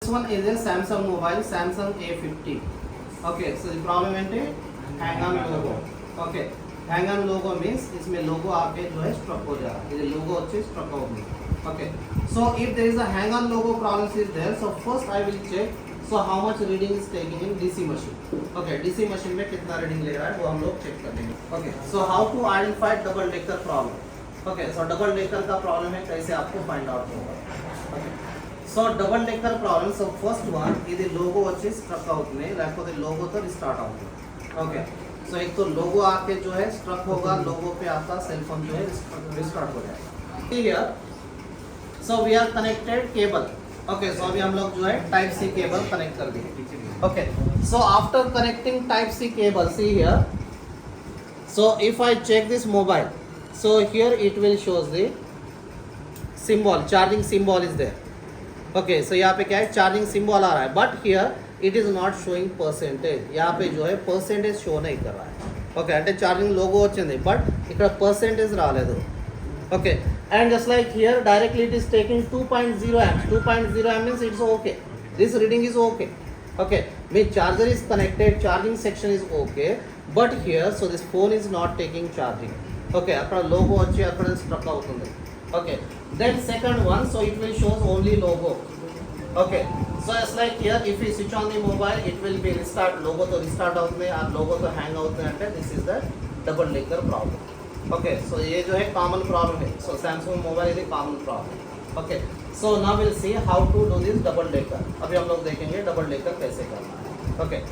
This one is a Samsung mobile, Samsung A50. Okay, so the problem है hang on logo. Okay, hang on logo means इसमें logo आके जो है struck हो जाएगा. ये logo अच्छे struck होगी. Okay, so if there is a hang on logo problem is there, so first I will check. So how much reading is taking in DC machine? Okay, DC machine में कितना reading ले रहा है वो हम लोग check कर लेंगे. Okay, so how to identify double decker problem? Okay, so double decker का problem है कैसे आपको find out होगा? Okay. So double decker problem. So first one is the logo వచ్చి struck అవుతుంది లేకపోతే logo तो restart అవుతుంది. Okay. So एक तो logo आके जो है struck होगा, logo पे आपका cell phone जो है restart हो जाएगा. Here. So we are connected cable. Okay. So अभी हम लोग जो है Type C cable connect कर दिए. Okay. So after connecting Type C cable, see here. So if I check this mobile, so here it will shows the symbol, charging symbol is there. Okay so यहाँ पे क्या है charging symbol आ रहा है but here it is not showing percentage यहाँ पे जो है परसेंटेज शो नहीं कर रहा है ओके అంటే चार्जिंग లోగో వచ్చింది బట్ ఇక్కడ పర్సెంటేజ్ రాలేదు okay and just like here directly it is taking 2.0 amps 2.0 amps means it's okay this reading is okay okay mean charger is connected charging section is okay but here so this phone is not taking charging okay అక్కడ logo వచ్చి అక్కడ struck అవుతుంది okay then second one so it will shows only logo okay so it's like here if we switch on the mobile it will be restart logo to restart అవుతుంది ఆ logo to hang అవుతుంది అంటే this is the double decker problem okay so ये जो है common problem है so Samsung mobile is a common problem okay so now we'll see how to do this double decker अभी हम लोग देखेंगे double decker कैसे करना है okay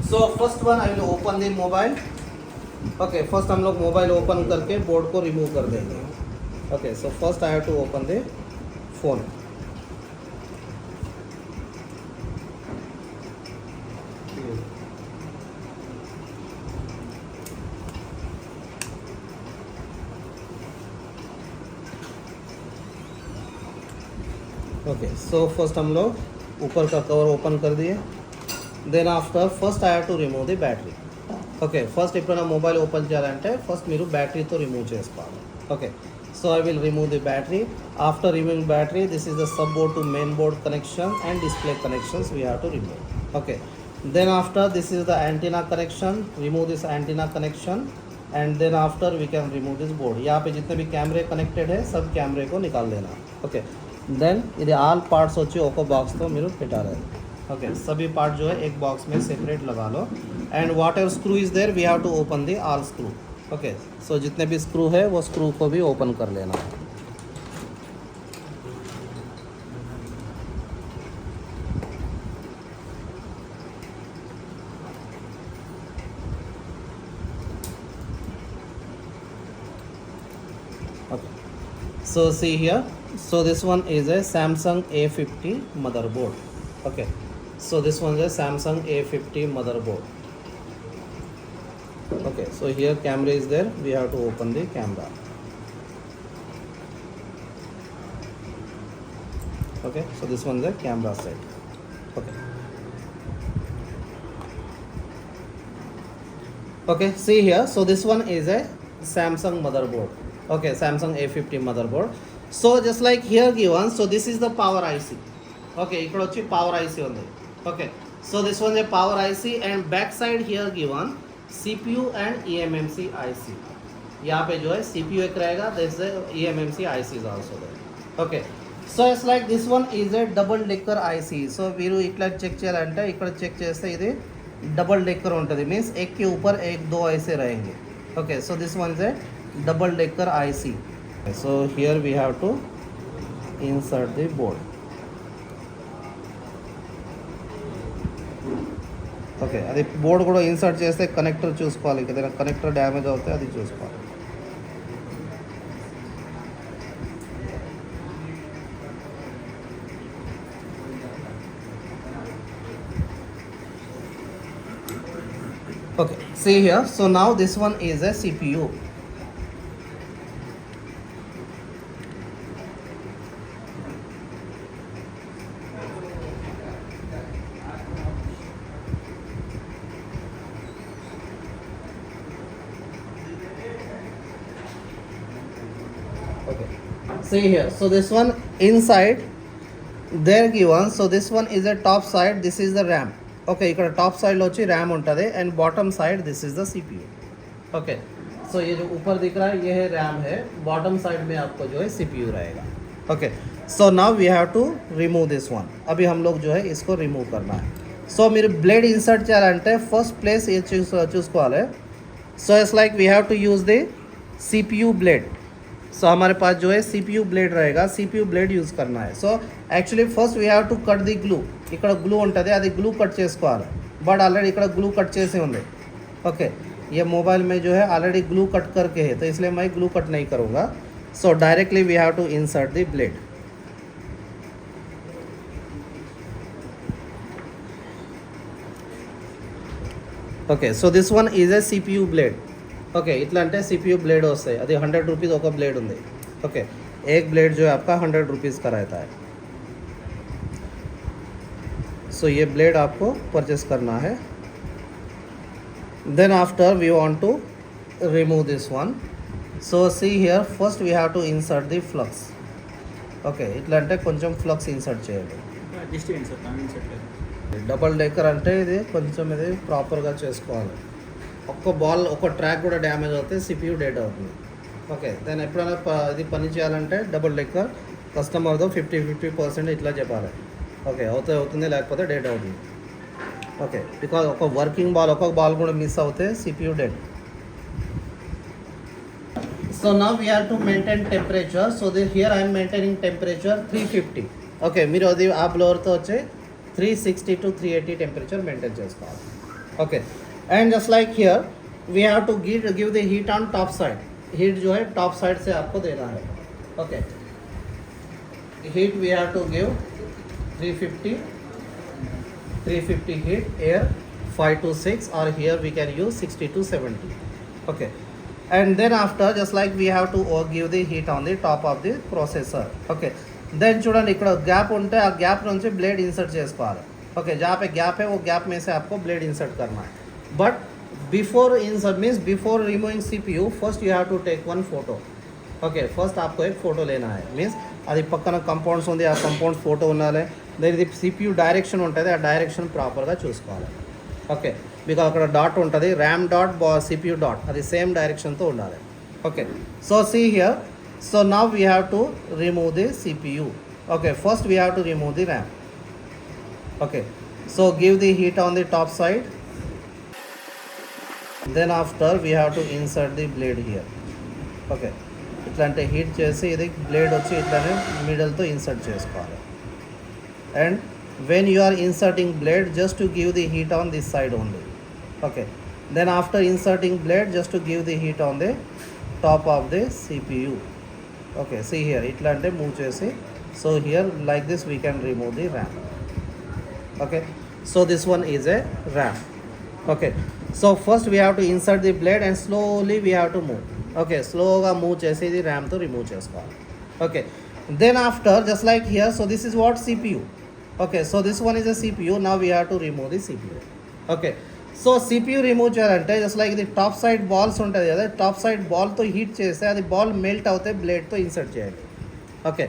so first one I will open the mobile okay first हम लोग mobile open करके board को remove कर देंगे okay so first I have to open the phone okay so first हम लोग ऊपर का कवर ओपन कर दिए then after first I have to remove the battery okay first ఎప్పుడైనా మొబైల్ ఓపెన్ చేయాలంటే ఫస్ట్ మీరు బ్యాటరీతో రిమూవ్ చేసుకోవాలి okay so I will remove the battery after removing battery this is the subboard to main board connection and display connections we have to remove okay then after this is the antenna connection remove this antenna connection and then after we can remove this board यहाँ पे जितने भी कैमरे connected है सब कैमरे को निकाल देना okay then ఇది ఆల్ पार्ट्स వచ్చి ఒక బాక్స్తో మీరు పెట్టాలి okay सभी पार्ट जो है एक बॉक्स में सेपरेट लगा लो and whatever screw is there we have to open the all screw okay so जितने भी स्क्रू है वो स्क्रू को भी ओपन कर लेना okay so see here so this one is a Samsung A50 motherboard okay so this one is a Samsung A50 motherboard okay so here camera is there we have to open the camera okay so this one is the camera set okay okay see here so this one is a Samsung motherboard okay Samsung A50 motherboard so just like here given so this is the power IC okay ఇక్కడ వచ్చి power IC ఉంది okay so this one is a power IC and back side here given CPU and eMMC IC यहाँ पे जो है CPU एक रहेगा this is eMMC IC is also there okay so it's like this one is a double decker IC so మీరు ఇట్లా check చేయాలంటే ఇక్కడ చెక్ చేస్తే ఇది डबल डेकर ఉంటుంది मीन्स एक के ऊपर एक दो ऐसे रहेंगे okay so this one is a double decker IC so here we have to insert the board okay అది బోర్డు కూడా ఇన్సర్ట్ చేస్తే కనెక్టర్ చూసుకోవాలి ఏదైనా కనెక్టర్ డ్యామేజ్ అవుతే అది చూసుకోవాలి okay see here so now this one is a CPU okay see here so this one inside they're given. So this one is a top side, this is the RAM. Okay, ఇక్కడ top సైడ్లో వచ్చి RAM ఉంటుంది and bottom side this is the CPU. Okay, so ये जो ऊपर दिख रहा है ये है रैम है, बॉटम साइड में आपको जो है CPU रहेगा. Okay, so now we have to remove this one. अभी हम लोग जो है इसको रिमूव करना है. సో మీరు బ్లేడ్ ఇన్సర్ట్ చేయాలంటే ఫస్ట్ ప్లేస్ ఏ చూసుకోవాలి. So it's like we have to use the CPU blade. So हमारे पास जो है CPU ब्लेड रहेगा, CPU ब्लेड यूज़ करना है. So actually first we have to cut the glue. ఇక్కడ గ్లూ ఉంటుంది, అది గ్లూ కట్ చేసుకోవాలి. బట్ ఆల్రెడీ ఇక్కడ గ్లూ కట్ చేసి ఉంది. ओके, ये मोबाइल में जो है ऑलरेडी ग्लू कट करके है, तो इसलिए मैं ग्लू कट नहीं करूँगा. So directly we have to insert the blade. Okay, so this one is a CPU blade. Okay, ఇట్లా అంటే CPU ब्लेड వస్తాయి. అది 100 रुपीज़ ఒక ब्लेड ఉంది. ఓకే, एक ब्लेड जो है आपका 100 रुपीज़ का रहता है. सो ये ब्लेड आपको परचेस करना है. Then after we want to remove this one. So see here first we have to insert the flux. Okay, ఇట్లా అంటే కొంచెం ఫ్లక్స్ ఇన్సర్ట్ చేయాలి. డబల్ డెక్కర్ అంటే ఇది కొంచెం ఇది ప్రాపర్గా చేసుకోవాలి. ఒక్క బాల్ ఒక ట్రాక్ కూడా డ్యామేజ్ అవుతే CPU డెడ్ అవుతుంది. ఓకే, దాన్ని ఎప్పుడైనా ఇది పని చేయాలంటే డబుల్ డెక్కర్ కస్టమర్తో 50% ఇట్లా చెప్పాలి. ఓకే, అవుతుంది లేకపోతే డెడ్ అవుతుంది. ఓకే, బికాజ్ ఒక వర్కింగ్ బాల్ ఒక బాల్ కూడా మిస్ అవుతే CPU dead. So now we have to maintain temperature. So here I'm maintaining temperature 350. Okay, మీరు అది ఆ బ్లోవర్తో వచ్చి 360 to 380 टेम्परेचर मेंटेन చేసుకోవాలి. Okay, and just like here we have to give the heat on top side. Heat जो है top side से आपको देना है. Okay, heat we have to give 350 heat, air 5 to 6, और here we can use 60 to 70. Okay, and then after just like we have to give the heat on the top of the processor. okay, then చూడండి ఇక్కడ gap ఉంటే ఆ gap నుంచి blade insert చేసుకోవాలి. Okay, जहाँ पे gap है वो गैप में से आपको ब्लेड इंसर्ट करना है. But before insert means before removing CPU first you have to take one photo. Okay, first आपको एक फोटो लेना है. मीन्स అది పక్కన కంపౌండ్స్ ఉంది, ఆ కంపౌండ్ ఫోటో ఉండాలి. దానికి CPU డైరెక్షన్ ఉంటుంది, ఆ డైరెక్షన్ ప్రాపర్గా చూసుకోవాలి. ఓకే, బికాజ్ అక్కడ డాట్ ఉంటుంది, ర్యామ్ డాట్ CPU డాట్, అది సేమ్ డైరెక్షన్తో ఉండాలి. Okay, so see here. So now we have to remove the CPU. Okay, first we have to remove the RAM. Okay, so give the heat on the top side. Then after we have to insert the blade here. Okay, ఇట్లాంటి heat చేసి ఇది blade వచ్చి ఇట్లానే మిడిల్తో insert చేసుకోవాలి. And when you are inserting blade, just to give the heat on this side only. Okay, then after inserting blade, just to give the heat on the top of the CPU. Okay, see here itla ante move chesi. So here like this we can remove the RAM. Okay, so this one is a RAM. Okay, so first we have to insert the blade and slowly we have to move. Okay, slow ga move chesi the RAM to remove chesukovali. Okay, then after just like here, so this is what CPU. Okay, so this one is a CPU. Now we have to remove the CPU. Okay, so CPU remove చేయాలంటే just like ఇది top side balls ఉంటుంది కదా, top side బాల్తో heat చేస్తే అది ball melt అవుతే blade insert చేయాలి. Okay,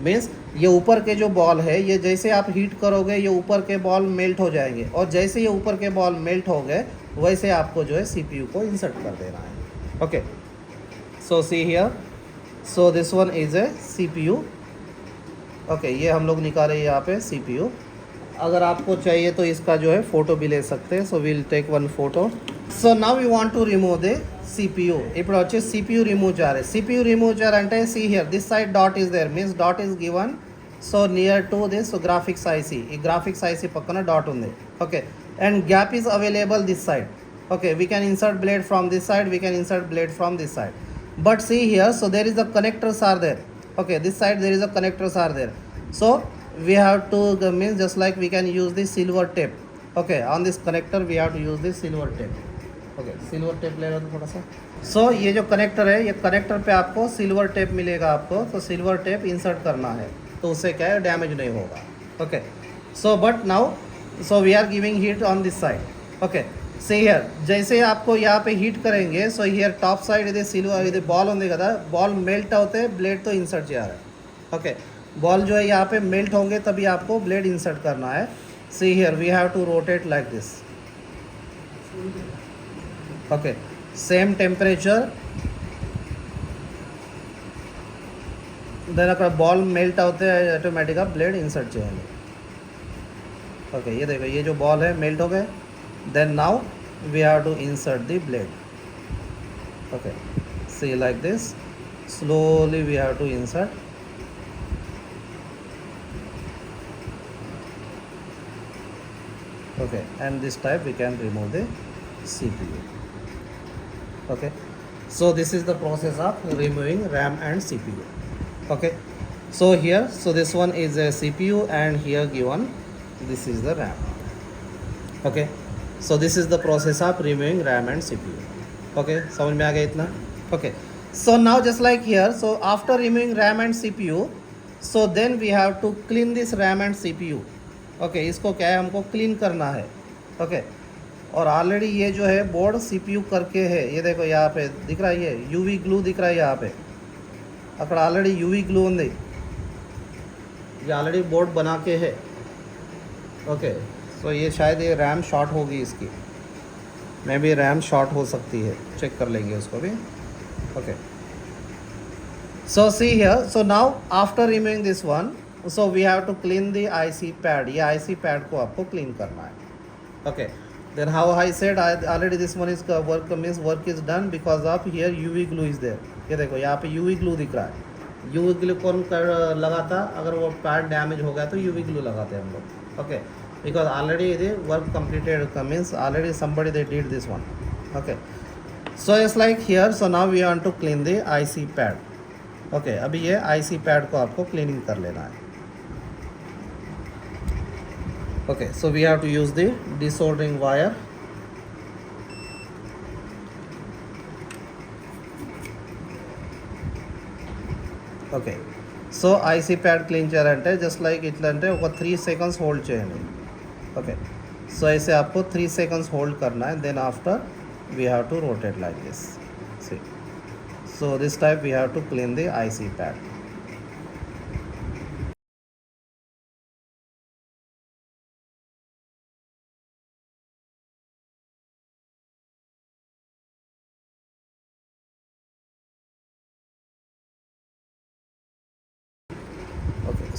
means ये ऊपर के जो बॉल है ये जैसे आप हीट करोगे ये ऊपर के बॉल मेल्ट हो जाएंगे, और जैसे ये ऊपर के बॉल मेल्ट हो गए वैसे आपको जो है CPU को इंसर्ट कर देना है. Okay, so see here, so this one is a CPU. Okay, ये हम लोग निकाले यहाँ पे CPU. अगर आपको चाहिए तो इसका जो है फ़ोटो भी ले सकते हैं. So will take one photo. So now we want to remove the CPU. ఇప్పుడు వచ్చి CPU రిమూవ్ చేయాలి. CPU రిమూవ్ చేయాలంటే see here this side dot is there, means dot is given so near to this graphics IC. ఈ graphics IC పక్కన dot ఉంది. Okay, and gap is available this side. Okay, we can insert blade from this side, we can insert blade from this side. But see here, so there is the connectors are there. Okay, this side there is a connectors are there. So we have to means just like we can use the silver tape. Okay, on this connector we have to use the silver tape. Okay, silver tape ले लो थोड़ा सा. So ये जो connector है, ये connector पे आपको silver tape मिलेगा आपको, तो सिल्वर टेप इंसर्ट करना है, तो उससे क्या है डैमेज नहीं होगा. Okay, so but now so we are giving heat on this side. Okay, see here जैसे आपको यहाँ पे हीट करेंगे, सो हियर टॉप साइड ఇది సిల్వర్ ఇది బాల్ ఉంది కదా, బాల్ మెల్ట్ అవుతే బ్లేడ్తో ఇన్సర్ట్ చేయాలి. ఓకే, बॉल जो है यहाँ पे मेल्ट होंगे तभी आपको ब्लेड इंसर्ट करना है. See here we have to rotate like this. Okay, same temperature. Then అక్కడ బాల్ మెల్ట్ అవుతే ఆటోमेटिकగా బ్లేడ్ ఇన్సర్ట్ చేయాలి. ओके, ये देखो ये जो बॉल है मेल्ट हो गए. Then now we have to insert the blade. Okay, see like this. Slowly we have to insert. Okay, and this type we can remove the CPU. Okay, so this is the process of removing RAM and CPU. Okay, so here, so this one is a CPU and here given this is the RAM. Okay, so this is the process of removing RAM and CPU. Okay, समझ में आ गया इतना? Okay, so now just like here, so after removing RAM and CPU, so then we have to clean this RAM and CPU. Okay, इसको क्या है, हमको clean करना है. ओके, और ऑलरेडी ये जो है बोर्ड सीपीयू करके है. ये देखो यहाँ पे दिख रहा है, ये यूवी ग्लू दिख रहा है यहाँ पे. अక్కడ ఆల్రెడీ యూవీ గ్లూ ఉంది. ये ऑलरेडी बोर्ड बना के है. ओके, तो ये शायद ये रैम शॉर्ट होगी इसकी. मे भी रैम शॉर्ट हो सकती है, चेक कर लेंगे उसको भी. Okay, so see here, so now after removing this one, so we have to clean the IC pad. ये IC pad को आपको clean करना है. Okay, then how I said already this one is work means work is done because of here UV glue is there. ये देखो यहाँ पे UV glue दिख रहा है. UV glue कौन लगाता, अगर वो पैड डैमेज हो गया तो UV glue लगाते हैं हम लोग. Okay, because already the work completed means already somebody they did this one. Okay, so it's like here, so now we want to clean the IC pad. Okay, अभी ये IC pad को आपको cleaning कर लेना है. Okay, so we have to use the desoldering wire. Okay, so IC pad clean చేయాలంటే just like ఇట్లా అంటే ఒక 3 seconds hold చేయండి. Okay, so ऐसे आपको 3 seconds hold करना है. Then after we have to rotate like this. See, so this type we have to clean the IC pad.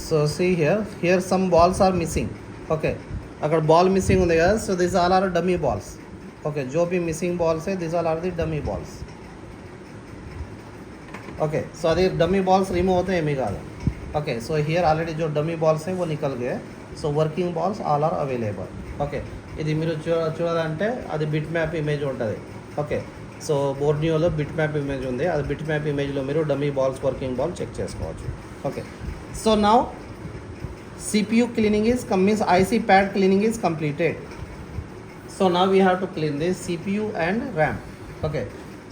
So see here some balls are missing. Okay, अगर ball missing होने का, so these all are dummy balls. Okay, जो भी missing balls है, these all are the dummy balls. Okay, so अभी dummy balls remove होते हैं Amy का. Okay, so here already जो dummy balls हैं वो निकल गए. So working balls all are available. Okay, ఇది మీరు చూడాలంటే అది బిట్ మ్యాప్ ఇమేజ్ ఉంటుంది. ఓకే, సో బోర్నియోలో బిట్ మ్యాప్ ఇమేజ్ ఉంది. అది బిట్ మ్యాప్ ఇమేజ్లో మీరు dummy balls, working ball check చేసుకోవచ్చు. Okay, so now CPU cleaning is means IC pad cleaning is completed. So now we have to clean the CPU and RAM. Okay,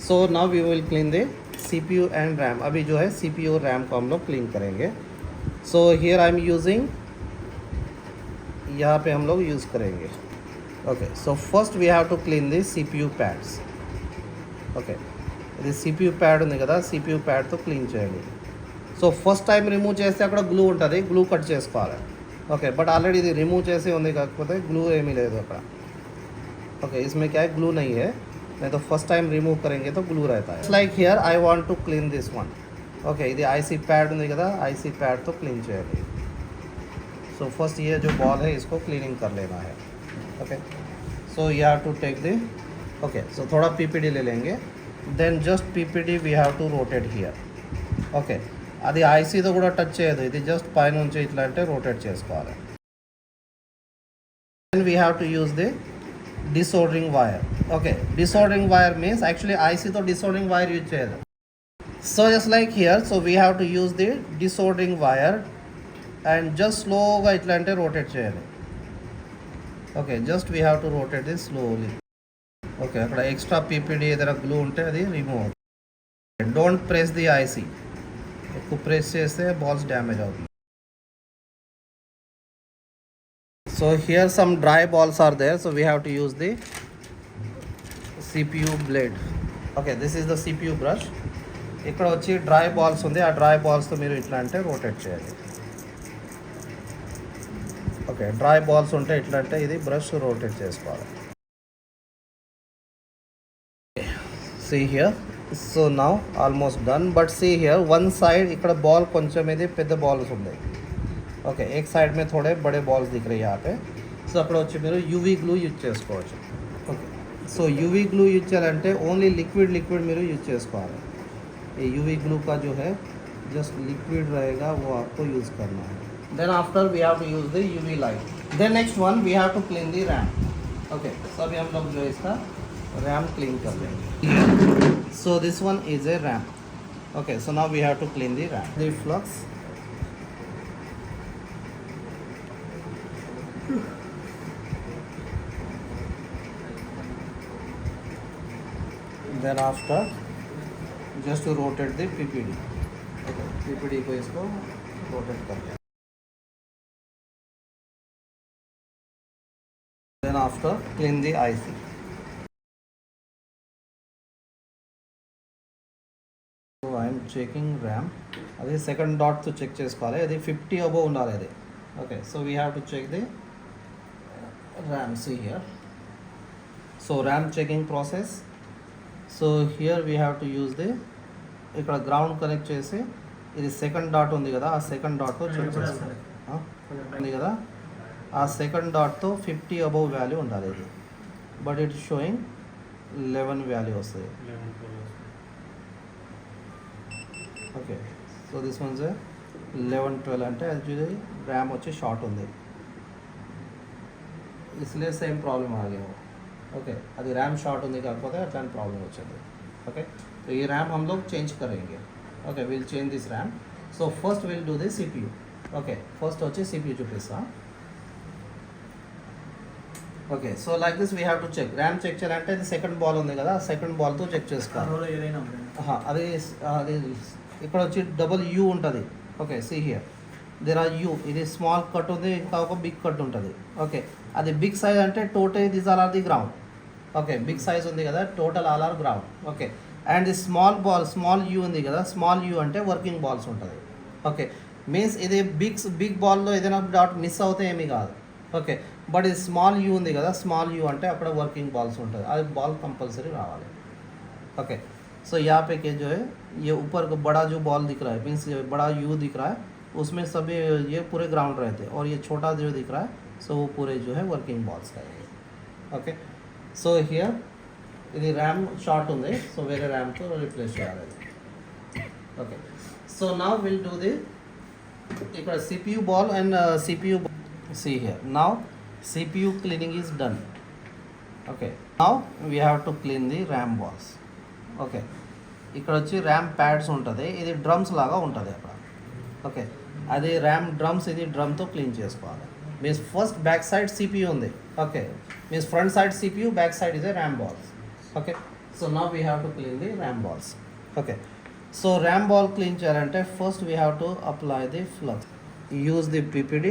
so now we will clean the CPU and RAM. अभी जो है CPU और RAM को हम लोग clean करेंगे. So here I am using, यहाँ पे हम लोग यूज़ करेंगे. Okay, so first we have to clean the CPU pads. Okay, ఇది CPU pad ఉంది కదా, CPU pad తో క్లీన్ చేయాలి. సో ఫస్ట్ టైం రిమూవ్ చేస్తే అక్కడ గ్లూ ఉంటుంది, గ్లూ కట్ చేసుకోవాలి. ఓకే, బట్ ఆల్రెడీ ఇది రిమూవ్ చేసి ఉంది, కాకపోతే గ్లూ ఏమీ లేదు అక్కడ. ఓకే, इसमें क्या है, ग्लू नहीं है. नहीं तो फर्स्ट टाइम रिमूव करेंगे तो ग्लू रहता है. Like here I want to clean this one. Okay, ఇది ఐసీ ప్యాడ్ ఉంది కదా, ఐసీ ప్యాడ్తో క్లీన్ చేయాలి. సో ఫస్ట్ ये जो बॉल है इसको क्लीनिंग कर लेना है. Okay, so you have to take the, okay, so थोड़ा पीपीडी ले लेंगे. Then just PPD we have to rotate here. Okay, అది ఐసీతో కూడా టచ్ చేయదు, ఇది జస్ట్ పైనుంచి ఇట్లా అంటే రోటేట్ చేసుకోవాలి. Then we have to use the desoldering wire. Okay, desoldering wire means actually ఐసీతో డిసోర్డరింగ్ వైర్ యూజ్ చేయదు. So just like here, so we have to use the desoldering wire and just స్లోగా ఇట్లా అంటే rotate చేయాలి. Okay, just we have to rotate this slowly. Okay, అక్కడ extra PPD ఏదైనా glue ఉంటే అది రిమూవ్ అవుతుంది. డోంట్ ప్రెస్ ది ఐసీ, ఎక్కువ ప్రెస్ చేస్తే బాల్స్ డ్యామేజ్ అవుతుంది. So here some dry balls are there, so we have to use the CPU blade. Okay, this is the CPU brush. ఇక్కడ వచ్చి dry balls ఉంది, ఆ dry బాల్స్తో మీరు ఇట్లా అంటే రోటేట్ చేయాలి. ఓకే డ్రై బాల్స్ ఉంటే ఎట్లా అంటే ఇది బ్రష్ రొటేట్ చేసుకోవాలి. See here, so now almost done, but see here one side ఇక్కడ బాల్ కొంచెం ఇది పెద్ద బాల్స్ ఉన్నాయి. ఓకే एक साइड में थोड़े बड़े balls दिख रहे हैं यहाँ पे. సో అక్కడ వచ్చి మీరు యూవీ గ్లూ యూజ్ చేసుకోవచ్చు. Okay so UV glue use చేయాలంటే ఓన్లీ లిక్విడ్ మీరు యూజ్ చేసుకోవాలి. ये यूवी ग्लू का जो है जस्ट लिक्विड रहेगा वो आपको यूज़ करना है. Then after we have to use the UV light. Then next one we have to clean the RAM. Okay so अभी हम लोग जो है इसका रैम क्लीन कर लेंगे. So this one is a RAM. Okay so now we have to clean the RAM. The flux then after just to rotate the PPD. Okay, PPD को इसको rotate कर लें. Then after clean the IC. So I am checking RAM. अभी second dot तो check చేసుకోవాలి. అది 50 above ఉండాలి అది. Okay, so we have to check the RAM. See here. So RAM checking process. So here we have to use the ఇక్కడ ground connect చేసి ఇది second dot ఉంది కదా ఆ సెకండ్ డాట్తో చెక్ చేసుకోవాలి. ఉంది కదా ఆ సెకండ్ డాట్తో 50 అబవ్ వాల్యూ ఉండాలి ఇది. బట్ ఇట్ షోయింగ్ 11 వాల్యూ వస్తుంది. ఓకే సో దిస్ వన్స్ 11-12 అంటే అది ర్యామ్ వచ్చి షార్ట్ ఉంది. इसलिए सेम प्रॉब्लम आ गया. ओके అది ర్యామ్ షార్ట్ ఉంది కాకపోతే అట్లాంటి ప్రాబ్లం వచ్చింది. ओके तो ये रैम हम लोग चेंज करेंगे. Okay will change this RAM. So first will do the CPU. Okay first వచ్చి CPU చూపిస్తా. Okay so like this we have to check. RAM check చేయాలంటే ఇది సెకండ్ బాల్ ఉంది కదా సెకండ్ బాల్తో చెక్ చేసుకోవాలి. అది అది ఇక్కడ వచ్చి డబుల్ యూ ఉంటుంది. Okay see here there are U. ఇది స్మాల్ కట్ ఉంది ఇంకా ఒక బిగ్ కట్ ఉంటుంది. ఓకే అది బిగ్ సైజ్ అంటే total this all are the ground. Okay big size ఉంది కదా total all are ground. Okay and the small ball small U ఉంది కదా స్మాల్ యూ అంటే వర్కింగ్ బాల్స్ ఉంటుంది. ఓకే మీన్స్ ఇది బిగ్ బాల్లో ఏదైనా డాట్ మిస్ అవుతే ఏమీ కాదు. ఓకే బట్ ఇది స్మాల్ యూ ఉంది కదా స్మాల్ యూ అంటే అక్కడ వర్కింగ్ బాల్స్ ఉంటుంది. అది బాల్ కంపల్సరీ రావాలి. ओके सो यहाँ पे के जो है ये ऊपर का बड़ा जो बॉल दिख रहा है मीन्स बड़ा यू दिख रहा है उसमें सभी ये पूरे ग्राउंड रहते हैं और ये छोटा जो दिख रहा है सो वो पूरे जो है वर्किंग बॉल्स रहेंगे. ओके सो हियर ఇది ర్యామ్ షార్ట్ ఉంది సో వేరే ర్యామ్తో రీప్లేస్ చేయాలి. Okay so now will do the ఇక్కడ CPU ball and CPU see here now CPU cleaning is done. Okay now we have to clean the RAM balls. Okay ఇక్కడ వచ్చి RAM pods ఉంటుంది ఇది drums లాగా ఉంటుంది అక్కడ. Okay అది RAM drums ఇది డ్రమ్తో క్లీన్ చేసుకోవాలి. Means first back side CPU ఉంది. Okay means front side CPU back side is a RAM balls. Okay so now we have to clean the RAM balls. Okay so RAM ball clean చేయాలంటే first we have to apply the flux. Use the PPD.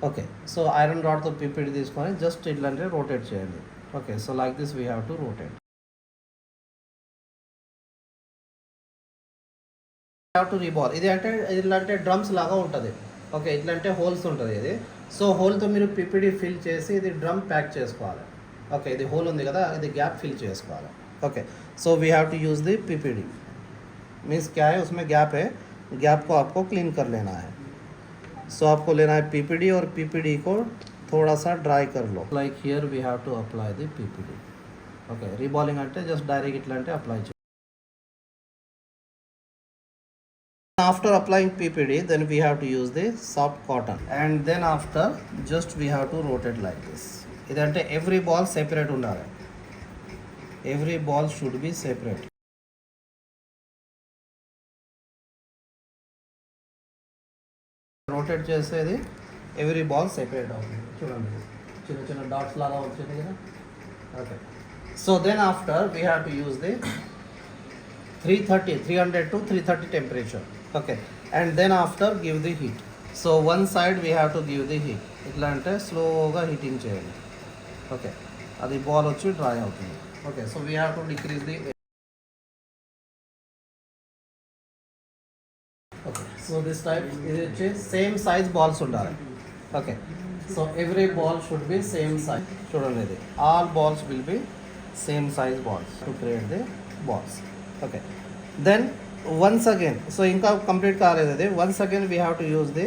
Okay so iron rod తో PPD తీసుకొని just ఇట్లాంటి rotate చేయండి. Okay so like this we have to rotate. We have to reball. ఇది అంటే ఇట్లాంటి drums లాగా ఉంటుంది. ఓకే ఇట్లాంటి హోల్స్ ఉంటుంది ఇది. సో హోల్తో మీరు PPD ఫిల్ చేసి ఇది డ్రమ్ ప్యాక్ చేసుకోవాలి. ओके ఇది होल ఉంది కదా ఇది गैप फिल చేసుకోవాలి. Okay so we have to use the PPD means क्या है उसमें गैप है गैप को आपको क्लीन कर लेना है. सो आपको लेना है PPD और PPD को थोड़ा सा ड्राई कर लो. Like here we have to apply the PPD. Okay reballing అంటే జస్ట్ డైరెక్ట్ ఇట్లా అంటే అప్లై చేయాలి. After applying PPD then we have to use the soft cotton and then after just we have to rotate like this. ఇదంటే every ball separate ఉండాలి. Every ball should be separate. Rotate చేసేది every ball separate అవుతుంది. చూడండి చిన్న చిన్న dots లాగా వచ్చింది కదా. Okay so then after we have to use the 300 to 330 temperature. Okay and then after give the heat. So one side we have to give the heat. ఇట్లా అంటే స్లోగా హీటింగ్ చేయండి. ఓకే అది బాల్ వచ్చి dry అవుతుంది. Okay so we have to decrease the. Okay So this type is same size balls undali. Okay. So every ball should be same size. Chudandi idi. All balls will be same size balls to create the balls. Okay. Then once again, so inka complete కాలేదు ఇది. Once again we have to use the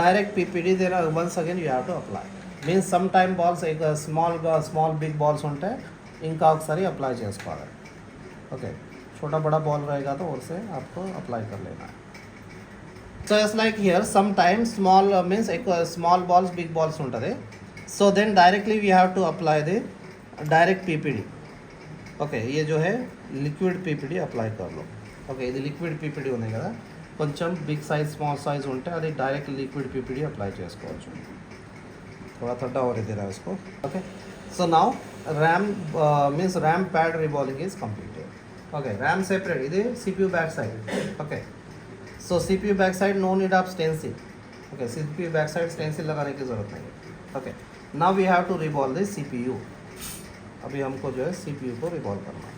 direct PPD. Then once again you have to apply. Means sometime balls like small big balls ఉంటాయి, ఇంకా ఒకసారి apply చేసుకోవాలి. Okay, छोटा बड़ा ball रहेगा तो उससे आपको अप्लाई कर लेना है. So it's like here sometimes small means एक small balls big balls ఉంటుంది. So then directly we have to apply the direct PPD. Okay, ये जो है लिक्विड PPD అప్లై कर लो. ఓకే, ఇది లిక్విడ్ PPD ఉంది కదా, కొంచెం బిగ్ సైజ్ స్మాల్ సైజ్ ఉంటే అది డైరెక్ట్ లిక్విడ్ PPD అప్లై చేసుకోవచ్చు. थोड़ा ठंडा हो रही है उसको. Okay, so now RAM means RAM pad reballing is completed. Okay, RAM separate, ఇది CPU back side. Okay, so CPU back side no need of stencil. Okay, CPU back side stencil लगाने की ज़रूरत नहीं है. Okay, now we have to reball the CPU. अभी हमको जो है CPU को रिबॉल करना है.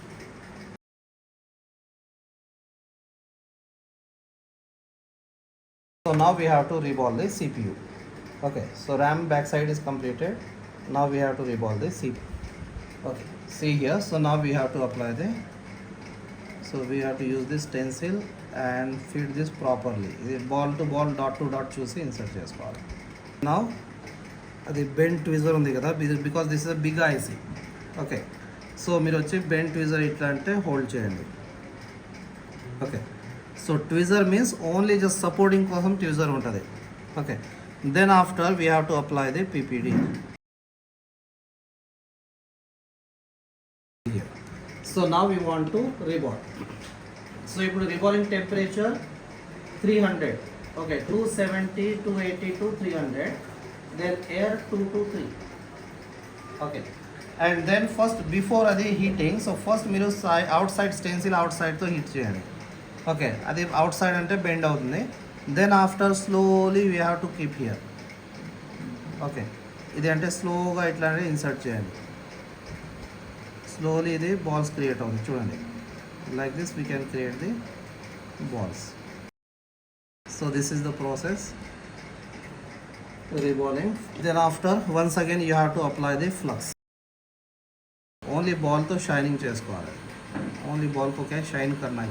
So now we have to reball the CPU. Okay, so RAM backside is completed. Now we have to reball the CPU. Okay, see here. So now we have to apply the. So we have to use this stencil and feed this properly. Ball to ball, dot to dot చూసి insert చేసుకోవాలి. Now అది bend tweezer ఉంది కదా, because this is a big IC. Okay, so మీరు వచ్చి bend tweezer ఇట్లా అంటే hold చేయండి. Okay, so tweezer means only just supporting కోసం tweezer ఉంటుంది. Okay, then after we have to apply the PPD here. So now we want to reball. So ఇప్పుడు reballing temperature 300. Okay, 270, 280 to 300. Then air 2 to 3. Okay, and then first before అది heating, so first మీరు outside stencil outside తో heat చేయండి. Okay, అది outside అంటే bend అవుతుంది. Then after slowly we have to keep here. Okay, ఇది అంటే స్లోగా ఇట్లా ఇన్సర్ట్ చేయండి. స్లోలీ ఇది బాల్స్ క్రియేట్ అవుతుంది చూడండి. Like this we can create the balls. So this is the process reballing. Then after once again you have to apply the flux. Only బాల్తో shining చేసుకోవాలి. ఓన్లీ బాల్కి ఓకే షైన్ కర్నా.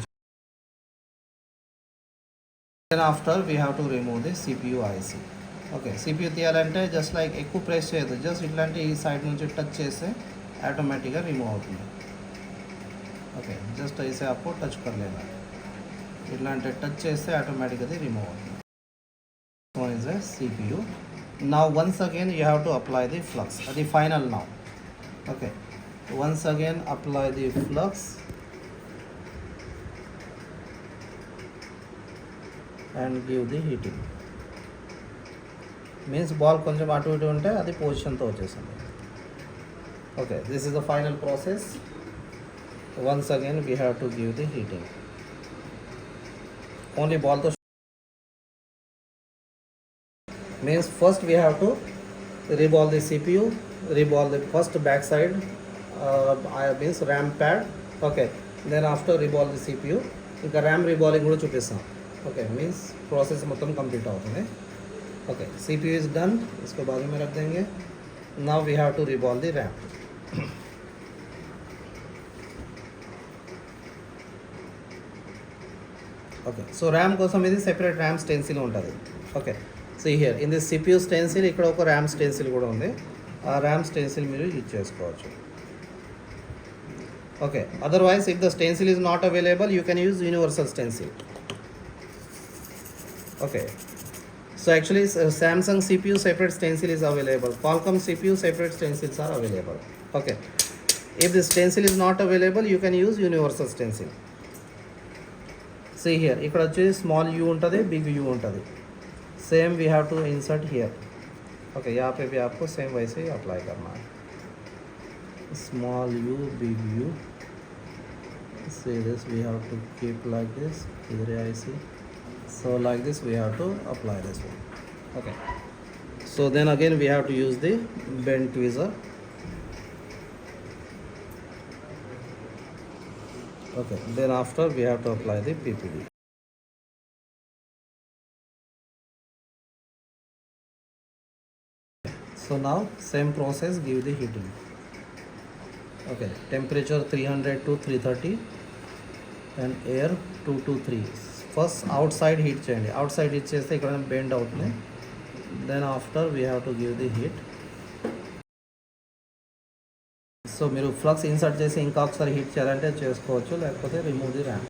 Then after we have to remove the CPU IC. Okay, CPU తీయాలంటే just like ఎక్కువ press చేయదు, just ఇట్లాంటి ఈ side నుంచి టచ్ చేస్తే ఆటోమేటిక్గా రిమూవ్ అవుతుంది. ఓకే, జస్ట్ ऐसे आपको टच कर लेना. ఇట్లాంటి టచ్ చేస్తే ఆటోమేటిక్గా అది రిమూవ్ అవుతుంది. One is a CPU. Now once again you have to apply the flux. అది final now. Okay, once again apply the flux. And give the heating. Means ball కొంచెం అటు ఇటు ఉంటే అది పొజిషన్తో వచ్చేస్తుంది. Okay, this is the final process. Once again we have to give the heating. Only బాల్తో means first we have to reball the CPU, reball the first back side means RAM pad. Okay, then after reball the CPU. ఇంకా RAM reballing కూడా చూపిస్తాం. Okay, means process मतलब complete होता है. Okay, CPU is done, इसको बाजू में रख देंगे. Now we have to reball the RAM. Okay, so RAM కోసం ఇది సెపరేట్ ర్యామ్ స్టెన్సిల్ ఉంటుంది. Okay, so here in this CPU stencil ఇక్కడ ఒక ర్యామ్ స్టెన్సిల్ కూడా ఉంది. ఆ ర్యామ్ స్టెన్సిల్ మీరు యూజ్ చేసుకోవచ్చు. Okay, otherwise if the stencil is not available you can use universal stencil. Okay, so actually Samsung CPU separate stencil is available. Qualcomm CPU separate stencils are available. Okay, if the stencil is not available you can use universal stencil. See here, ఇక్కడ వచ్చి small u ఉంటుంది, big u ఉంటుంది. Same we have to insert here. Okay, यहाँ पे भी आपको same वैसे ही apply करना है. Small u, big u. See this, we have to keep like this. Here I see. So like this we have to apply this one. Okay, so then again we have to use the bend tweezer. Okay, then after we have to apply the PPD. So now same process, give the heating. Okay, temperature 300 to 330 and air 2 to 3. First outside heat చేయండి. Outside heat చేస్తే ఇక్కడ bend అవుతుంది. Then after we have to give the heat. So మీరు flux insert చేసి ఇంకా ఒకసారి heat చేయాలంటే చేసుకోవచ్చు, లేకపోతే remove the RAM.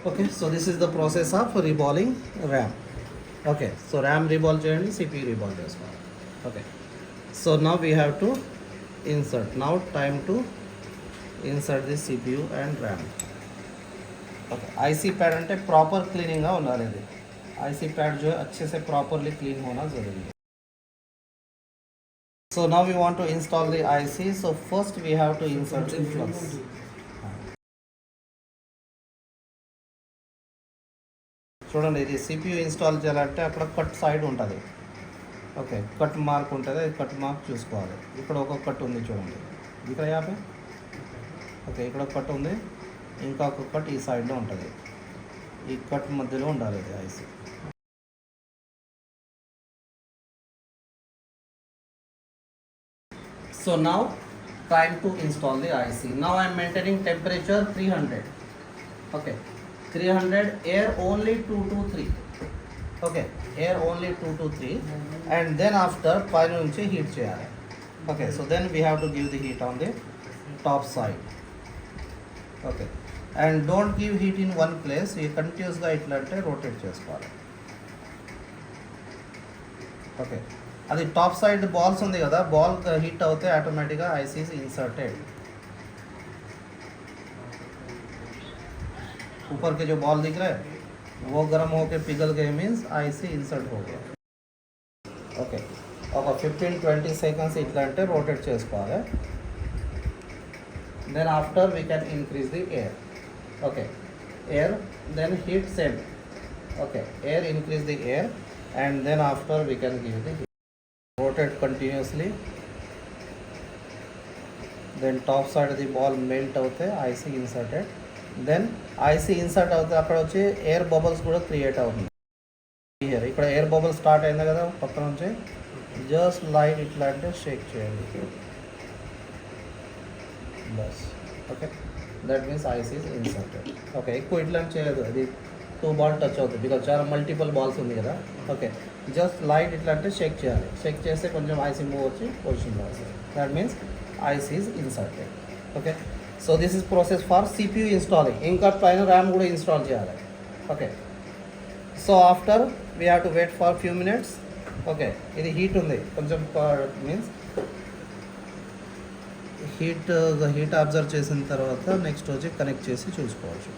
Okay, so this is the process of reballing RAM. Okay, so RAM reball చేయండి, సిపియూ రీబాల్ చేసుకోవాలి. Okay, so now we have to insert. Now time to insert the CPU and RAM. Okay, IC pad అంటే proper cleaning గా ఉండాలి. ఇది ఐसी pad जो है अच्छे से प्रॉपरली क्लीन होना जरूरी है. So now we want to install the IC. So first we have to insert the flux. చూడండి, ఇది సిపియూ ఇన్స్టాల్ చేయాలంటే అక్కడ కట్ సైడ్ ఉంటుంది. ఓకే, కట్ మార్క్ ఉంటుంది, కట్ మార్క్ చూసుకోవాలి. ఇక్కడ ఒక కట్ ఉంది చూడండి, ఇక్కడ యాపే. ఓకే, ఇక్కడ ఒక కట్ ఉంది, ఇంకా ఒక కట్ ఈ సైడ్లో ఉంటుంది. ఈ కట్ మధ్యలో ఉండాలి ఇది IC. So now time to install the IC. Now I am maintaining temperature 300. Okay, 300, air only 2 to 3. Okay, air only 2 to 3, and then after పైన నుంచి heat చేయాలి. Okay, so then we have to give the heat on the top side. Okay, and don't give heat in one place. You continuously ఇట్లా అంటే rotate చేసుకోవాలి. Okay, అది top side balls ఉంది కదా, ball heat అవుతే ఆటోమేటిక్గా IC is inserted. ऊपर के जो बॉल दिख रहा है वो गर्म होके पिघल गए, मीन्स ఐసీ इंसर्ट हो गया. ఓకే, ఒక 15-20 సెకండ్స్ ఇట్లా అంటే రోటేట్ చేసుకోవాలి. Then after we can increase the air. Okay, air then heat same. Okay, air increase the air and then after we can give the heat. Rotate continuously, then top side of the ball melt అవుతే IC inserted, then IC insert అవుతే అక్కడ వచ్చి air bubbles కూడా create అవుతుంది. ఇక్కడ air bubble start అయింది కదా పక్కన నుంచి, జస్ట్ లైట్ ఇట్లా అంటే షేక్ చేయండి బస్. Okay, that means IC is inserted. Okay, ఎక్కువ ఇట్లా చేయదు, అది 2 బాల్ టచ్ అవుతుంది బికాజ్ చాలా మల్టిపుల్ బాల్స్ ఉంది కదా. ఓకే, జస్ట్ లైట్ ఇట్లా అంటే షేక్ చేయాలి. షేక్ చేస్తే కొంచెం ఐసీ మూవ్ వచ్చి పొజిషన్ వస్తుంది. That means IC is inserted. Okay, so this is process for CPU installing. ఇంకా పైన ర్యామ్ కూడా ఇన్స్టాల్ చేయాలి. Okay, so after we have to wait for few minutes. Okay, ఇది హీట్ ఉంది కొంచెం, మీన్స్ హీట్ అబ్జర్వ్ చేసిన తర్వాత నెక్స్ట్ వచ్చి కనెక్ట్ చేసి చూసుకోవచ్చు.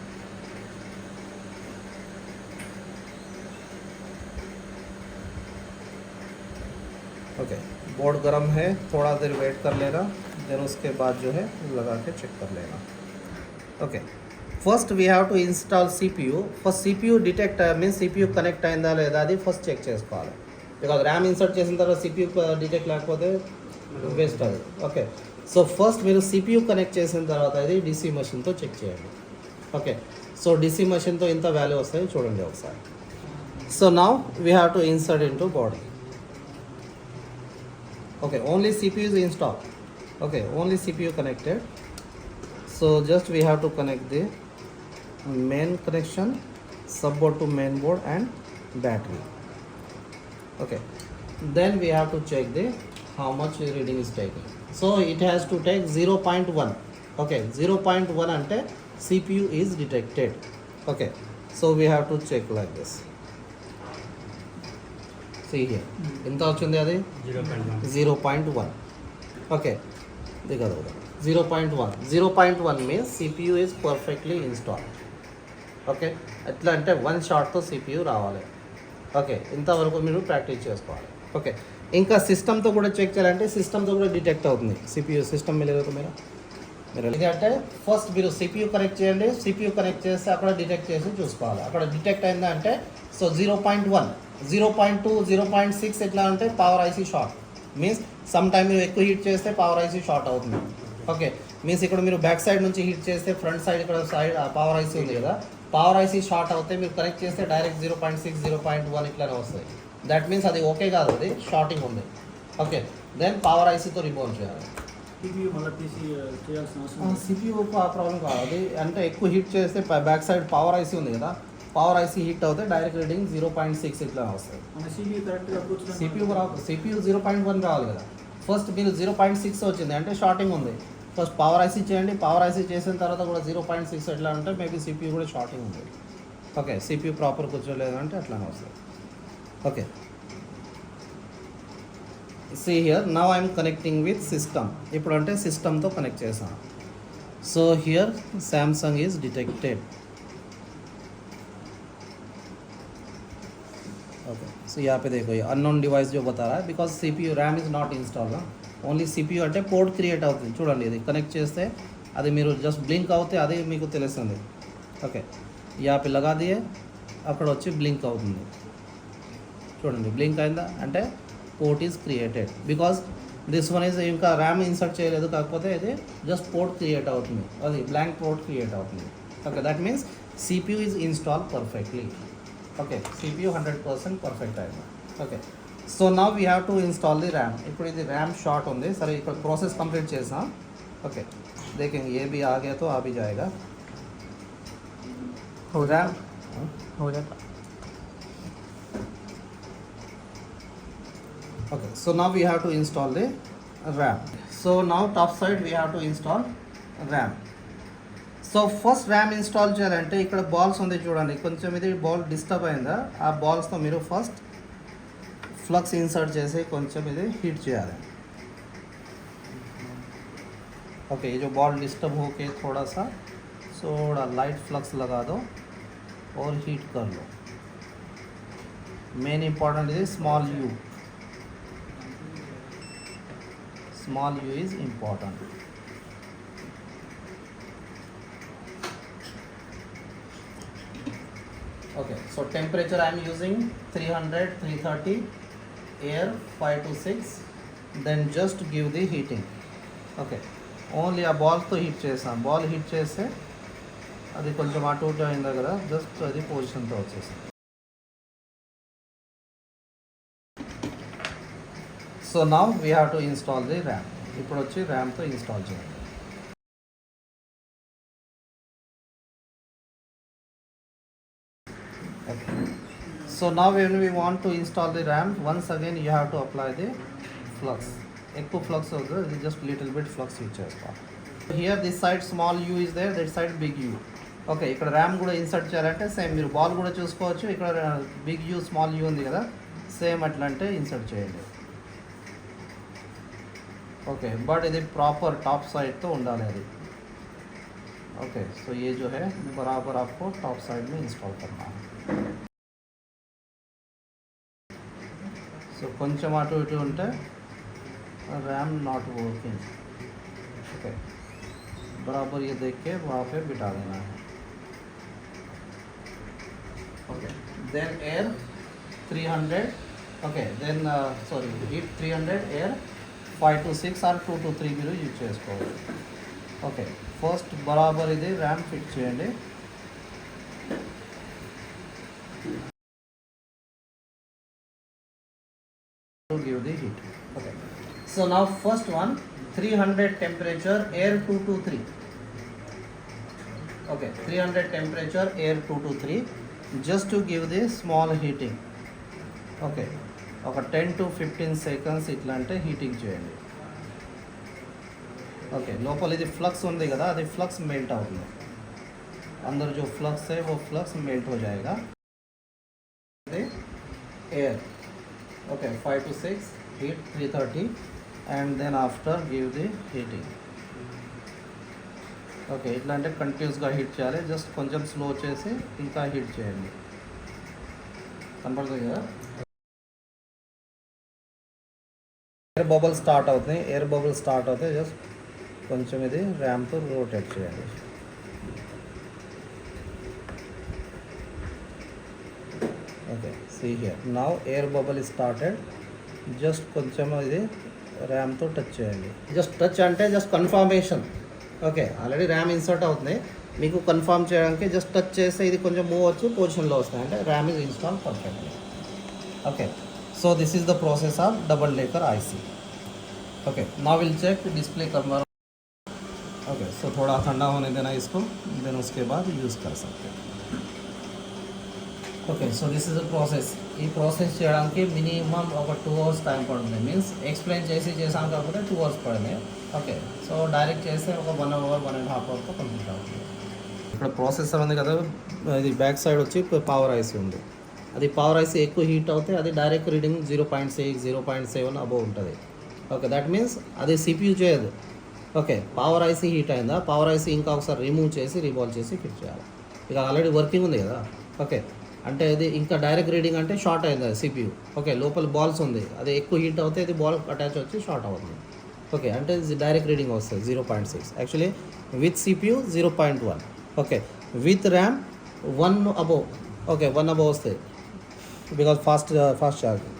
ओके, बोर्ड गर्म है, थोड़ा देर वेट कर लेना, देन उसके बाद जो है लगा के चेक कर लेना. Okay, first we have to install CPU. First CPU detect means CPU connect అయిందా లేదా అది ఫస్ట్ చెక్ చేసుకోవాలి. బికాజ్ ర్యామ్ ఇన్సర్ట్ చేసిన తర్వాత CPU డిటెక్ట్ లేకపోతే వేస్ట్ అది. ఓకే, సో ఫస్ట్ మీరు CPU కనెక్ట్ చేసిన తర్వాత ఇది DC మెషిన్తో చెక్ చేయండి. ఓకే, సో DC మెషిన్తో ఇంత వాల్యూ వస్తాయి చూడండి ఒకసారి. So now we have to insert in to body. Okay, only CPU is installed. Okay, only CPU connected. So just we have to connect the main connection, subboard to main board and battery. Okay, then we have to check the how much reading is taking. So it has to take 0.1. Okay, 0.1 ante CPU is detected. Okay, so we have to check like this. See here, ఎంత వచ్చింది అది 0.1. Okay, దిగదు 0.1. 0.1 means CPU is perfectly install. Okay, ఎట్లా అంటే 1 షాట్తో CPU రావాలి. Okay, ఇంతవరకు మీరు practice చేసుకోవాలి. ఓకే, ఇంకా సిస్టమ్తో కూడా చెక్ చేయాలంటే సిస్టమ్తో కూడా డిటెక్ట్ అవుతుంది CPU. సిస్టమ్ మీరు ఇది అంటే ఫస్ట్ మీరు CPU కనెక్ట్ చేయండి. CPU కనెక్ట్ చేస్తే అక్కడ డిటెక్ట్ చేసి చూసుకోవాలి. అక్కడ డిటెక్ట్ అయిందా అంటే సో 0.1, 0.2, 0.6 ఎట్లా అంటే power IC short. Means some time మీరు ఎక్కువ హీట్ చేస్తే పవర్ ఐసీ షార్ట్ అవుతుంది. ఓకే, మీన్స్ ఇక్కడ మీరు బ్యాక్ సైడ్ నుంచి హీట్ చేస్తే ఫ్రంట్ సైడ్ ఇక్కడ సైడ్ పవర్ ఐసీ ఉంది కదా, పవర్ ఐసీ షార్ట్ అవుతే మీరు కనెక్ట్ చేస్తే డైరెక్ట్ 0.6, 0.1 ఇట్లానే వస్తాయి. దట్ మీన్స్ అది ఓకే కాదు, అది షార్టింగ్ ఉంది. ఓకే, దెన్ పవర్ ఐసీతో రిమూవ్ చేయాలి. CPU మళ్ళీ తీసి చేయాల్సిన అవసరం సిపియూకు ఆ ప్రాబ్లం కాదు, అది అంటే ఎక్కువ హీట్ చేస్తే బ్యాక్ సైడ్ పవర్ ఐసీ ఉంది కదా, పవర్ ఐసీ హీట్ అవుతే డైరెక్ట్ రీడింగ్ 0.6 ఇట్లా వస్తుంది. మన CPU కరెక్ట్గా కూర్చొని సిపియూ 0.1 రావాలి కదా. ఫస్ట్ మీరు 0.6 వచ్చింది అంటే షార్టింగ్ ఉంది. ఫస్ట్ పవర్ ఐసీ చేయండి, పవర్ ఐసీ చేసిన తర్వాత కూడా 0.6 ఎట్లా అంటే మేబీ సిపియూ కూడా షార్టింగ్ ఉంది. ఓకే, సిపియూ ప్రాపర్ కూర్చోలేదు అంటే అట్లానే వస్తుంది. Okay, see here, now I am connecting with system. ఇప్పుడు అంటే సిస్టమ్తో కనెక్ట్ చేసాను. So here Samsung is detected. Okay, so यहाँ पे देखो ये अननोन डिवाइस जो बता रहा है because CPU RAM is not install ना, ఓన్లీ CPU అంటే పోర్ట్ క్రియేట్ అవుతుంది. చూడండి ఇది కనెక్ట్ చేస్తే అది మీరు జస్ట్ బ్లింక్ అవుతే అది మీకు తెలుస్తుంది. ఓకే, यहाँ पे लगा दिए, అక్కడ వచ్చి బ్లింక్ అవుతుంది. చూడండి బ్లింక్ అయిందా అంటే port is created. Because this one is ఇంకా ర్యామ్ ఇన్సర్ట్ చేయలేదు, కాకపోతే ఇది జస్ట్ పోర్ట్ క్రియేట్ అవుతుంది, అది బ్లాంక్ పోర్ట్ క్రియేట్ అవుతుంది. Okay, that means CPU is install perfectly. Okay, CPU 100% perfect అయింది. Okay, so now we have to install the RAM. ఇప్పుడు ఇది ర్యామ్ షార్ట్ ఉంది, సరే ఇక్కడ ప్రాసెస్ కంప్లీట్ చేసాం. ఓకే, देखेंगे ये भी आ गया तो आ भी जाएगा. हो रैम हो जाता. Okay, so now we have to install the RAM. So now top side we have to install RAM. So first RAM install చేయాలంటే ఇక్కడ బాల్స్ ఉంది చూడండి, కొంచెం ఇది బాల్ డిస్టర్బ్ అయిందా, ఆ బాల్స్తో మీరు ఫస్ట్ ఫ్లక్స్ ఇన్సర్ట్ చేసి కొంచెం ఇది हीट చేయాలి. ओके, ये जो बॉल डिस्टर्ब होके थोड़ा सा लाइट फ्लक्स लगा दो और हीट कर लो. Main important is small U. Small U is important. okay, so temperature I am using 300 330, air 5 to 6, then just give the heating. okay, only ఆ బాల్స్తో హీట్ చేసాం. బాల్ హీట్ చేస్తే అది కొంచెం అటు ఇటు అయిన దగ్గర జస్ట్ అది పొజిషన్తో వచ్చేసింది. So now we have to install the RAM. ఇప్పుడు వచ్చి ర్యామ్తో ఇన్స్టాల్ చేయండి. Okay, so now when we want to install the RAM, once again you have to apply the flux. ఎక్కువ ఫ్లక్స్ అవుతుంది, ఇది just little bit flux use చేస్తాం. Here this side small U is there, that side big U. Okay, ఇక్కడ RAM కూడా insert చేయాలంటే same మీరు ball కూడా చూసుకోవచ్చు, ఇక్కడ బిగ్ యూ స్మాల్ యూ ఉంది కదా, సేమ్ అట్లా అంటే ఇన్సర్ట్ చేయండి. ఓకే, బట్ ఇది ప్రాపర్ టాప్ साइड तो ఉండాలి అది. ఓకే, సో ये जो है बराबर आपको टॉप साइड में इंस्टॉल करना है. సో కొంచెం అటు ఇటు ఉంటే रैम नॉट वर्किंग. ओके, बराबर ये देख के वहाँ पे बिठा देना है. Okay, then air 300. Okay, then sorry heat 300, air 5 to 6 और 2 to 3 మీరు యూజ్ చేసుకోవాలి. ఓకే, ఫస్ట్ బరాబర్ ఇది ర్యామ్ ఫిట్ చేయండి. to give the heat. Okay, so now first one 300 temperature, air 2 to 3. Okay, 300 temperature, air 2 to 3, just to give the small heating. Okay, ఒక 10 to 15 seconds ఇట్లా అంటే heating చేయండి. Okay, లోపల ఇది flux ఉంది కదా, అది ఫ్లక్స్ మెల్ట్ అవుతుంది. अंदर जो फ्लक्स है वो फ्लक्स मेल्ट हो जाएगा. Air okay, 5 to 6, heat 330, and then after give the heating. Okay, ఇట్లా అంటే కంటిన్యూస్గా హీట్ చేయాలి, జస్ట్ కొంచెం స్లో చేసి ఇంకా హీట్ చేయండి. కనపడుతుంది కదా, ఎయిర్ బబుల్ స్టార్ట్ అవుతుంది. ఎయిర్ బబుల్ స్టార్ట్ అవుతే జస్ట్ కొంచెం ఇది ర్యామ్తో రోటేట్ చేయాలి. Okay, see here, now air bubble is started. Just కొంచెం ఇది ర్యామ్తో టచ్ చేయండి. జస్ట్ టచ్ అంటే just confirmation. Okay, already RAM insert అవుతుంది, మీకు కన్ఫర్మ్ చేయడానికి జస్ట్ టచ్ చేస్తే ఇది కొంచెం మూవ్ వచ్చి పొజిషన్లో వస్తాయి అంటే RAM is install perfectly. Okay, So this is the process of double decker IC. Okay, now we'll check display Qamar. Okay, so थोड़ा ठंडा होने देना इसको, then उसके बाद यूज़ कर सकते हैं. Okay, so this is the process. ఈ ప్రాసెస్ చేయడానికి మినిమం ఒక 2 అవర్స్ టైం పడుతుంది. మీన్స్ ఎక్స్ప్లెయిన్ చేసాం కాకపోతే 2 అవర్స్ పడింది. ఓకే, సో డైరెక్ట్ చేస్తే ఒక 1 అవర్ 1.5 అవర్తో కంప్లీట్ అవుతుంది. ఇక్కడ ప్రాసెసర్ ఉంది కదా, ఇది బ్యాక్ సైడ్ వచ్చి పవర్ ఐసీ ఉంది. అది పవర్ ఐసీ ఎక్కువ హీట్ అవుతే అది డైరెక్ట్ రీడింగ్ 0.6 0.7 అబోవ్ ఉంటుంది. ఓకే, దట్ మీన్స్ అది సిపియూ చేయదు. ఓకే, పవర్ ఐసీ హీట్ అయిందా, పవర్ ఐసీ ఇంకా ఒకసారి రిమూవ్ చేసి రీబాల్ చేసి ఫిట్ చేయాలి. ఇక ఆల్రెడీ వర్కింగ్ ఉంది కదా. ఓకే, అంటే అది ఇంకా డైరెక్ట్ రీడింగ్ అంటే షార్ట్ అయింది అది సిపియూ. ఓకే, లోపల బాల్స్ ఉంది, అది ఎక్కువ హీట్ అవుతే అది బాల్ అటాచ్ వచ్చి షార్ట్ అవుతుంది. ఓకే, అంటే డైరెక్ట్ రీడింగ్ వస్తుంది 0.6. Actually with CPU 0.1. Okay, with RAM 1 above. Okay, 1 above వస్తుంది because fast charging.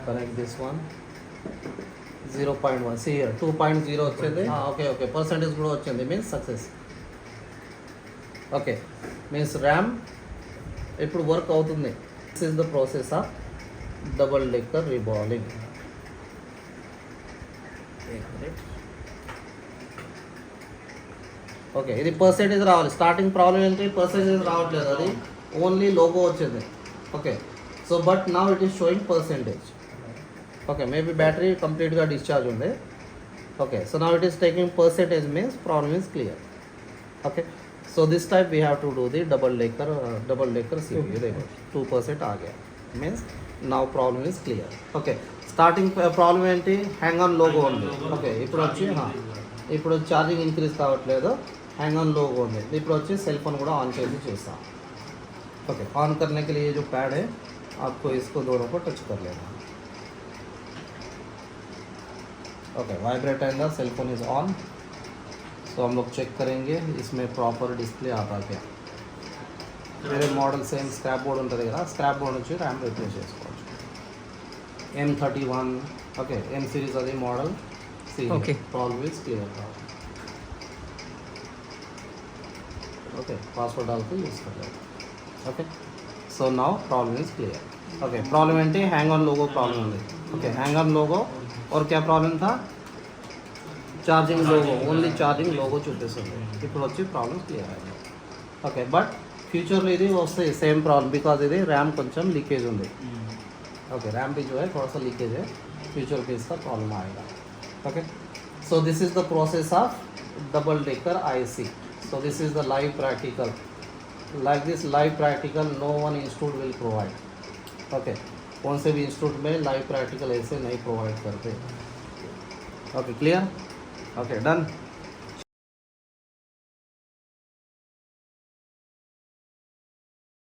Connect this one 0.1. C 2.0 వచ్చింది. ఓకే ఓకే, పర్సంటేజ్ కూడా వచ్చింది, means success. Okay, means RAM ఇప్పుడు వర్క్ అవుతుంది. This is the process of double decker reballing. Okay, ఇది percentage రావాలి. Starting problem ఏంటి, percentage రావట్లేదు, అది ఓన్లీ లోగో వచ్చింది. Okay, so but now it is showing percentage. Okay, maybe battery కంప్లీట్గా discharge ఉంది. Okay, so now it is taking percentage means problem is clear. Okay, so this type we have to do the double decker CPU. देखो 2% आ गया, means now problem is clear. Okay, starting problem ఏంటి, hang on logo ఉంది. Okay, ఇప్పుడు వచ్చి ఇప్పుడు charging increase కావట్లేదు, hang on logo ఉంది. ఇప్పుడు వచ్చి సెల్ फोन కూడా ఆన్ చేసి చూస్తాం. ओके, ऑन करने के लिए ये जो पैड है आपको इसको दोनों को टच कर लेना. ओके, वाइब्रेट आएगा, सेल फोन इज़ ऑन. तो हम लोग चेक करेंगे इसमें प्रॉपर डिस्प्ले आता क्या. मेरे मॉडल सेम स्क्रैप बोर्ड ఉంటుంది కదా, స్క్రాప్ బోర్డ్ నుంచి ర్యామ్ రీప్లేస్ చేసుకోవచ్చు. M31. ఓకే, M సిరీస్ అది model. Okay, problem is clear. Okay, password डाल के यूज़ कर लेंगे. Okay, so now problem is clear. Okay, problem ఏంటి, హ్యాంగ్ ఆన్ లోగో ప్రాబ్లం ఉంది. ఓకే, హ్యాంగ్ ఆన్ లోగో और क्या प्रॉब्लम था, charging logo, only charging logo చూపిస్తుంది. ఇప్పుడు వచ్చి ప్రాబ్లమ్ క్లియర్ అయింది. ఓకే, బట్ ఫ్యూచర్లో ఇది వస్తాయి సేమ్ ప్రాబ్లమ్, बिकॉज ఇది ర్యామ్ కొంచెం लीकेज ఉంది. ओके, रैम भी जो है थोड़ा सा लीकेज है, फ्यूचर पे इसका प्रॉब्लम आएगा. Okay, so this is the process of double decker IC. So this is the live practical. Like this live practical no one institute will provide. Okay, कौन से भी इंस्टीट्यूट में लाइव प्रैक्टिकल ऐसे नहीं provide करते. Okay, clear. Okay, done.